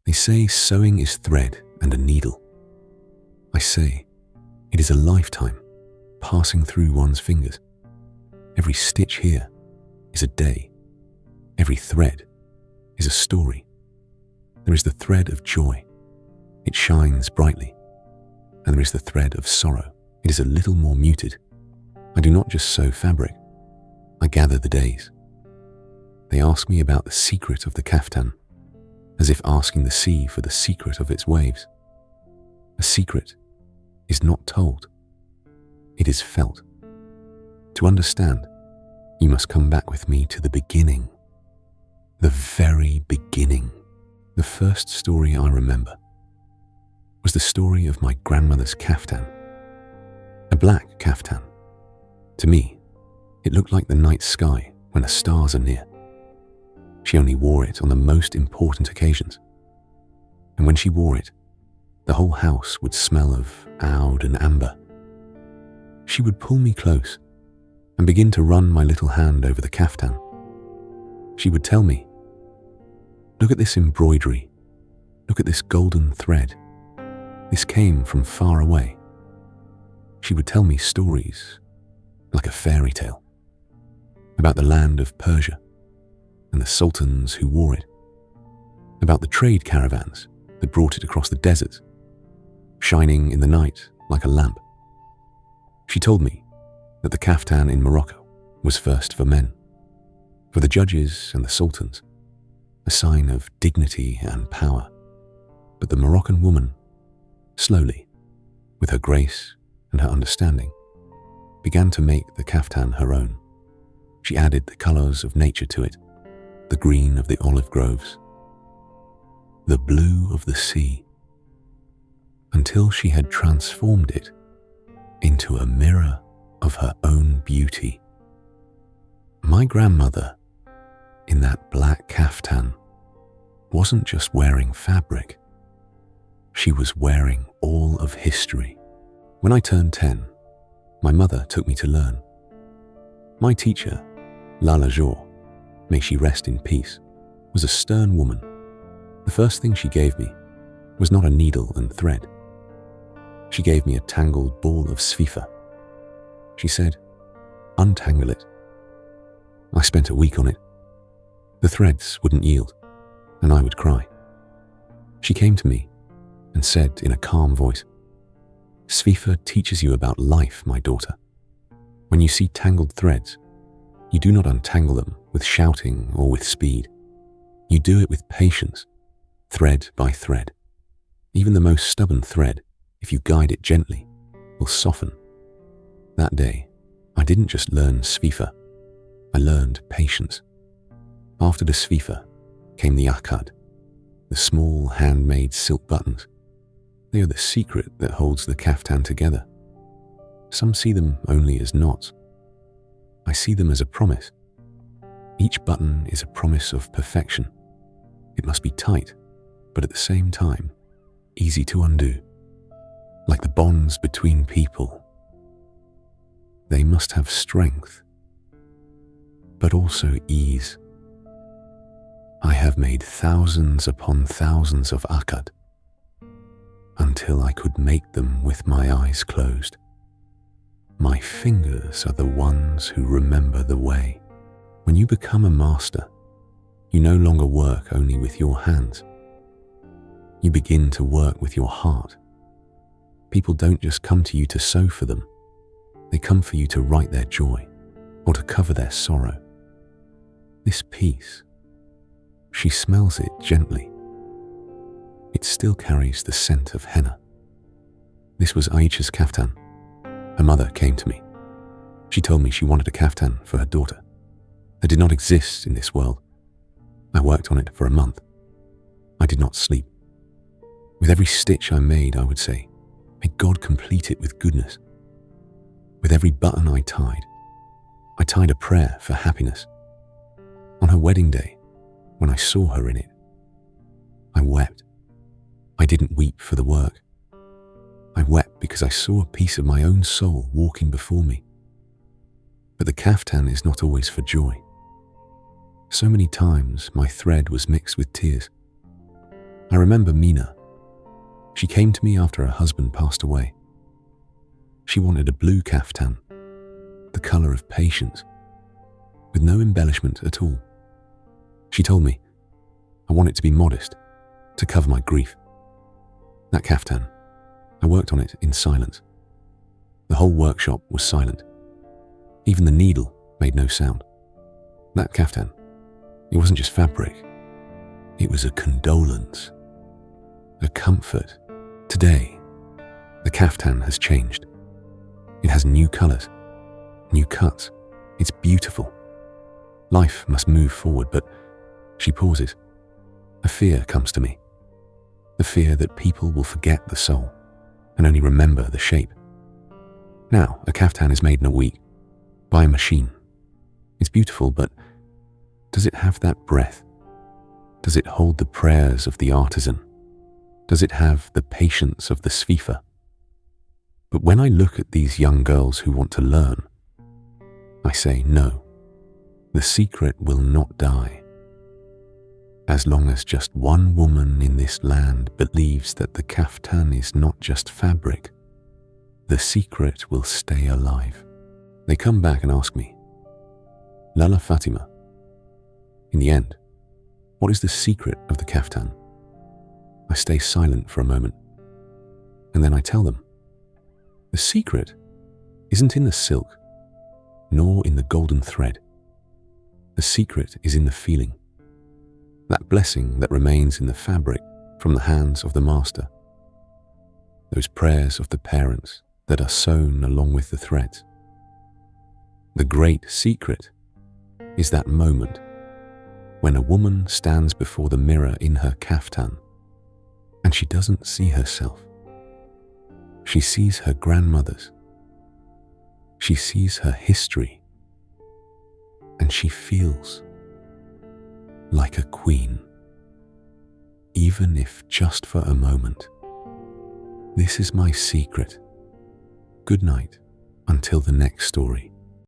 They say sewing is thread and a needle. I say it is a lifetime passing through one's fingers. Every stitch here is a day. Every thread is a story. There is the thread of joy. It shines brightly. And there is the thread of sorrow. It is a little more muted. I do not just sew fabric. I gather the days. They ask me about the secret of the Caftan, as if asking the sea for the secret of its waves. A secret is not told. It is felt. To understand, you must come back with me to the beginning. The very beginning. The first story I remember was the story of my grandmother's Caftan. A black Caftan. To me, it looked like the night sky when the stars are near. She only wore it on the most important occasions. And when she wore it, the whole house would smell of oud and amber. She would pull me close and begin to run my little hand over the Caftan. She would tell me, "Look at this embroidery. Look at this golden thread. This came from far away." She would tell me stories like a fairy tale about the land of Persia and the sultans who wore it, about the trade caravans that brought it across the deserts, shining in the night like a lamp. She told me that the Caftan in Morocco was first for men, for the judges and the sultans, a sign of dignity and power. But the Moroccan woman, slowly, with her grace and her understanding, began to make the Caftan her own. She added the colors of nature to it, the green of the olive groves, the blue of the sea, until she had transformed it into a mirror of her own beauty. My grandmother, in that black Caftan, wasn't just wearing fabric. She was wearing all of history. When I turned 10, my mother took me to learn. My teacher, Lalla Fatima, may she rest in peace, was a stern woman. The first thing she gave me was not a needle and thread. She gave me a tangled ball of soothe. She said, "Untangle it." I spent a week on it. The threads wouldn't yield, and I would cry. She came to me and said in a calm voice, "Soothe teaches you about life, my daughter. When you see tangled threads, you do not untangle them with shouting or with speed. You do it with patience, thread by thread. Even the most stubborn thread, if you guide it gently, will soften." That day, I didn't just learn soothe, I learned patience. After the soothe came the akad, the small handmade silk buttons. They are the secret that holds the Caftan together. Some see them only as knots. I see them as a promise. Each button is a promise of perfection. It must be tight, but at the same time, easy to undo. Like the bonds between people. They must have strength, but also ease. I have made thousands upon thousands of akad until I could make them with my eyes closed. My fingers are the ones who remember the way. When you become a master, you no longer work only with your hands. You begin to work with your heart. People don't just come to you to sew for them. They come for you to write their joy or to cover their sorrow. This piece, she smells it gently. It still carries the scent of henna. This was Aisha's Caftan. Her mother came to me. She told me she wanted a Caftan for her daughter. That did not exist in this world. I worked on it for a month. I did not sleep. With every stitch I made, I would say, "May God complete it with goodness." With every button I tied a prayer for happiness. On her wedding day, when I saw her in it, I wept. I didn't weep for the work. I wept because I saw a piece of my own soul walking before me. But the Caftan is not always for joy. So many times my thread was mixed with tears. I remember Mina. She came to me after her husband passed away. She wanted a blue caftan, the colour of patience, with no embellishment at all. She told me, I want it to be modest, to cover my grief. That caftan, I worked on it in silence. The whole workshop was silent. Even the needle made no sound. That caftan, it wasn't just fabric. It was a condolence, a comfort. Today, the caftan has changed. It has new colours, new cuts. It's beautiful. Life must move forward, but she pauses. A fear comes to me. The fear that people will forget the soul and only remember the shape. Now, a caftan is made in a week by a machine. It's beautiful, but does it have that breath? Does it hold the prayers of the artisan? Does it have the patience of the sfifa? But when I look at these young girls who want to learn, I say no. The secret will not die. As long as just one woman in this land believes that the caftan is not just fabric, the secret will stay alive. They come back and ask me, Lalla Fatima, in the end, what is the secret of the caftan? I stay silent for a moment, and then I tell them, the secret isn't in the silk, nor in the golden thread. The secret is in the feeling, that blessing that remains in the fabric from the hands of the master, those prayers of the parents that are sewn along with the threads. The great secret is that moment when a woman stands before the mirror in her caftan and she doesn't see herself. She sees her grandmothers. She sees her history, and she feels like a queen, even if just for a moment. This is my secret. Good night until the next story.